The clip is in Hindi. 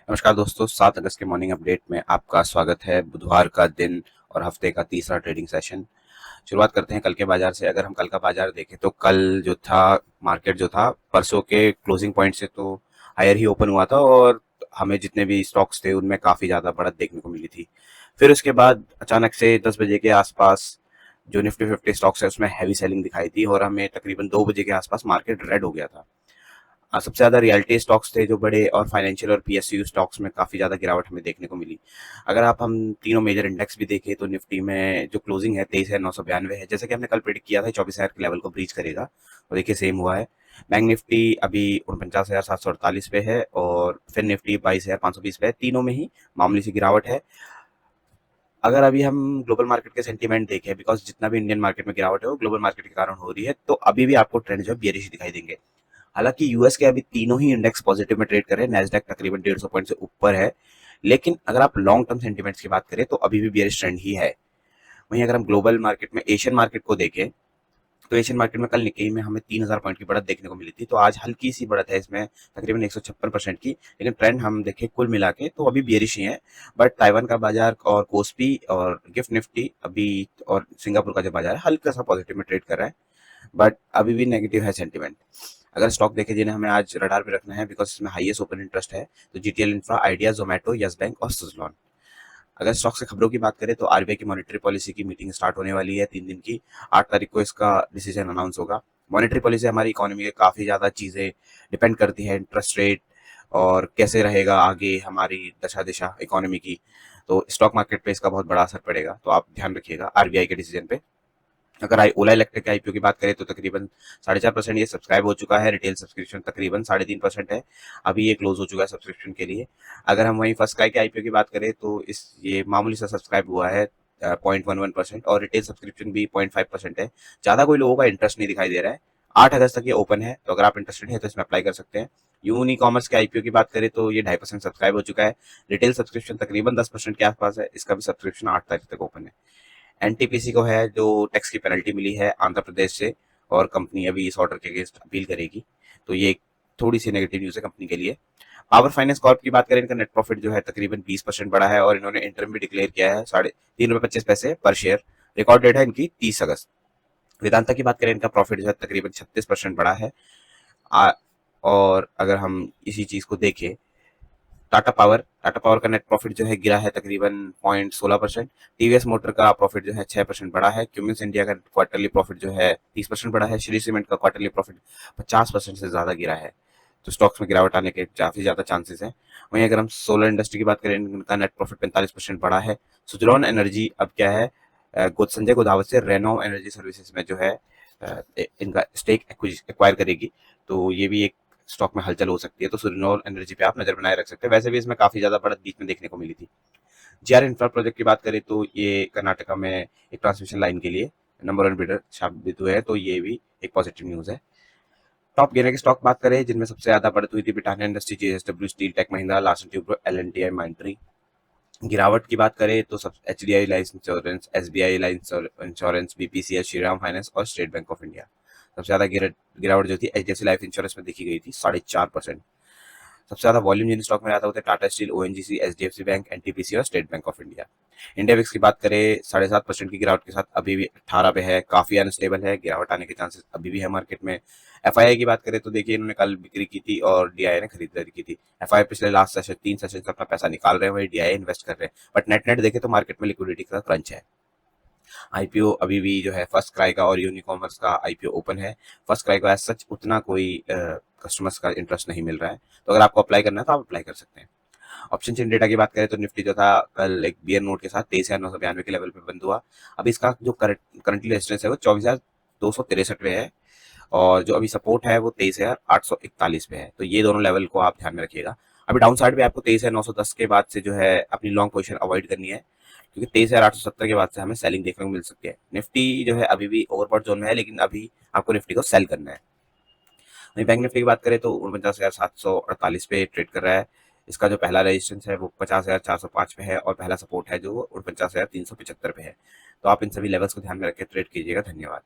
नमस्कार दोस्तों, 7 अगस्त के मॉर्निंग अपडेट में आपका स्वागत है। बुधवार का दिन और हफ्ते का तीसरा ट्रेडिंग सेशन। शुरुआत करते हैं कल के बाजार से। अगर हम कल का बाजार देखें तो कल जो था मार्केट जो था परसों के क्लोजिंग पॉइंट से तो हायर ही ओपन हुआ था और हमें जितने भी स्टॉक्स थे उनमें काफ़ी ज़्यादा बढ़त देखने को मिली थी। फिर उसके बाद अचानक से 10 बजे के आसपास जो निफ्टी 50 स्टॉक्स है उसमें हैवी सेलिंग दिखाई दी और हमें तकरीबन 2 बजे के आसपास मार्केट रेड हो गया था। सबसे ज्यादा रियल्टी स्टॉक्स थे जो बड़े, और फाइनेंशियल और पीएसयू स्टॉक्स में काफी ज्यादा गिरावट हमें देखने को मिली। अगर हम तीनों मेजर इंडेक्स भी देखें तो निफ्टी में जो क्लोजिंग है 23,992 है, जैसे कि हमने कल प्रेडिक्ट किया था 24,000 के लेवल को ब्रीच करेगा, और देखिए सेम हुआ है। बैंक निफ्टी अभी 49,748 पे है और फिर निफ्टी 22,520 पे है। तीनों में ही मामूली सी गिरावट है। अगर अभी हम ग्लोबल मार्केट के सेंटीमेंट देखें, बिकॉज जितना भी इंडियन मार्केट में गिरावट है वो ग्लोबल मार्केट के कारण हो रही है, तो अभी भी आपको ट्रेंड जो है बेरिश दिखाई देंगे। हालांकि यूएस के अभी तीनों ही इंडेक्स पॉजिटिव में ट्रेड कर रहे हैं। नैस्डैक तकरीबन 150 पॉइंट से ऊपर है, लेकिन अगर आप लॉन्ग टर्म सेंटीमेंट्स की बात करें तो अभी भी बेयरिश ट्रेंड ही है। वहीं अगर हम ग्लोबल मार्केट में एशियन मार्केट को देखें तो एशियन मार्केट में कल निक्केई में हमें 3,000 पॉइंट की बढ़त देखने को मिली थी, तो आज हल्की सी बढ़त है इसमें तकरीबन 156% की। लेकिन ट्रेंड हम देखें कुल मिला के तो अभी बेरिश ही है। बट ताइवान का बाजार और कोस्पी और गिफ्ट निफ्टी अभी और सिंगापुर का जो बाजार है हल्का सा पॉजिटिव में ट्रेड कर रहा है, बट अभी भी नेगेटिव है सेंटीमेंट। अगर स्टॉक देखे जिन्हें हमें आज रडार पे रखना है बिकॉज इसमें हाईएस्ट ओपन इंटरेस्ट है, तो GTL infra, idea, Zomato, yes bank और सुजलॉन। अगर स्टॉक से खबरों की बात करें तो आरबीआई की मॉनेटरी पॉलिसी की मीटिंग स्टार्ट होने वाली है 3 दिन की। 8 तारीख को इसका डिसीजन अनाउंस होगा। मॉनेटरी पॉलिसी हमारी इकोनॉमी के काफ़ी ज़्यादा चीज़ें डिपेंड करती है, इंटरेस्ट रेट और कैसे रहेगा आगे हमारी दशा दिशा इकोनॉमी की। तो स्टॉक मार्केट पे इसका बहुत बड़ा असर पड़ेगा, तो आप ध्यान रखिएगा आरबीआई के डिसीजन पे। अगर ओला इलेक्ट्रिक के आईपीओ की बात करें तो तकरीबन 4.5% ये सब्सक्राइब हो चुका है। रिटेल सब्सक्रिप्शन तकरीबन 3.5% है, अभी ये क्लोज हो चुका है सब्सक्रिप्शन के लिए। अगर हम वहीं फर्स्ट क्राई के आईपीओ की बात करें तो इस ये मामूली सा सब्सक्राइब हुआ है 0.11%, और रिटेल सब्सक्रिप्शन भी 0.5% है। ज़्यादा कोई लोगों का इंटरेस्ट नहीं दिखाई दे रहा है। 8 अगस्त तक ये ओपन है, तो अगर आप इंटरेस्टेड है तो इसमें अप्लाई कर सकते हैं। यून ई कॉमर्स के आईपीओ की बात करें तो ये 2.5% सब्सक्राइब हो चुका है। रिटेल सब्सक्रिप्शन तकरीबन 10% के आसपास है, इसका भी सब्सक्रिप्शन 8 तारीख तक ओपन है। एनटीपीसी को है जो टैक्स की पेनल्टी मिली है आंध्र प्रदेश से, और कंपनी अभी इस ऑर्डर के अगेंस्ट अपील करेगी, तो ये एक थोड़ी सी नेगेटिव न्यूज है कंपनी के लिए। पावर फाइनेंस कॉर्प की बात करें, इनका नेट प्रॉफिट जो है तकरीबन 20% बढ़ा है और इन्होंने इंटरम भी डिक्लेयर किया है 3.25 रुपए पर शेयर। रिकॉर्ड डेट है इनकी 30 अगस्त। वेदांता की बात करें, इनका प्रॉफिट जो है तकरीबन 36% बढ़ा है। आ, और अगर हम इसी चीज को देखें, टाटा पावर का नेट प्रॉफिट जो है गिरा है तकरीबन 0.16%। टीवीएस मोटर का प्रॉफिट जो है 6% बढ़ा है। क्यूमिंस इंडिया का क्वार्टरली प्रॉफिट जो है 30% बढ़ा है। श्री सीमेंट का क्वार्टरली प्रॉफिट 50% से ज्यादा गिरा है, तो स्टॉक्स में गिरावट आने के काफी ज्यादा चांसेस हैं। वहीं अगर हम सोलर इंडस्ट्री की बात करें, इनका नेट प्रॉफिट 45% बढ़ा है। सुजलॉन एनर्जी अब क्या है, संजय गोधावत से रेनो एनर्जी सर्विसेज में जो है इनका स्टेक एक्वायर करेगी, तो ये भी एक स्टॉक में हलचल हो सकती है, तो सुजलॉन एनर्जी पे आप नजर बनाए रख सकते हैं। वैसे भी इसमें काफी ज्यादा बढ़त बीच में देखने को मिली थी। जीआर इंफ्रा प्रोजेक्ट की बात करें तो ये कर्नाटका में एक ट्रांसमिशन लाइन के लिए नंबर 1 बिडर साबित हुए हैं, तो ये भी एक पॉजिटिव न्यूज है। टॉप गिरने की स्टॉक बात करें जिनमें सबसे ज्यादा बढ़त हुई थी, Britannia industry, JSW steel, Tech Mahindra, Larsen Toubro, L and T, Mindtree. गिरावट की बात करें तो सब HDI life insurance, SBI life insurance, BPCL, Shriram finance और स्टेट बैंक ऑफ इंडिया। सबसे ज्यादा गिरावट जो थी एचडीएफसी लाइफ इंश्योरेंस में देखी गई थी 4.5%। सबसे ज्यादा वॉल्यूम जिन स्टॉक में आता है Tata steel, ONGC, HDFC bank, NTPC और State Bank of India. India VIX की बात करें 7.5% की गिरावट के साथ अभी भी 18 पे है, काफी अनस्टेबल है, गिरावट आने के चांसेस अभी भी है मार्केट में। एफआईआई की बात करें तो देखिए इन्होंने कल बिक्री की थी और डीआई ने खरीदारी की थी। एफआईआई पिछले लास्ट सेशन 3 सेशन से अपना पैसा निकाल रहे हैं, वही डीआई इन्वेस्ट कर रहे हैं, बट नेट नेट देखे तो मार्केट में लिक्विडिटी का क्रंच है। आईपीओ अभी भी जो है फर्स्ट क्राई का और यूनिकॉमर्स का आईपीओ ओपन है। फर्स्ट क्राई को एज सच उतना कोई कस्टमर्स का इंटरेस्ट नहीं मिल रहा है, तो अगर आपको अप्लाई करना है तो आप अप्लाई कर सकते हैं। ऑप्शन चेन डेटा की बात करें तो निफ्टी जो था कल एक बियर नोट के साथ 23,992 के लेवल पे बंद हुआ। अब इसका जो करंटली रेजिस्टेंस है वो 24,263 पे है, और जो अभी सपोर्ट है वो 23,841 पे है, तो ये दोनों लेवल को आप ध्यान में रखिएगा। अभी डाउन साइड पे आपको 23,910 के बाद से जो है अपनी लॉन्ग पोजीशन अवॉइड करनी है, क्योंकि 23,870 के बाद से हमें सेलिंग देखने को मिल सकती है। निफ्टी जो है अभी भी ओवरबॉट जोन में है, लेकिन अभी आपको निफ्टी को सेल करना है। वहीं बैंक निफ्टी की बात करें तो 49,748 पे ट्रेड कर रहा है। इसका जो पहला रेजिस्टेंस है वो 50,405 पे है, और पहला सपोर्ट है जो 49,375 पे है। तो आप इन सभी लेवल्स को ध्यान में रख के ट्रेड कीजिएगा। धन्यवाद।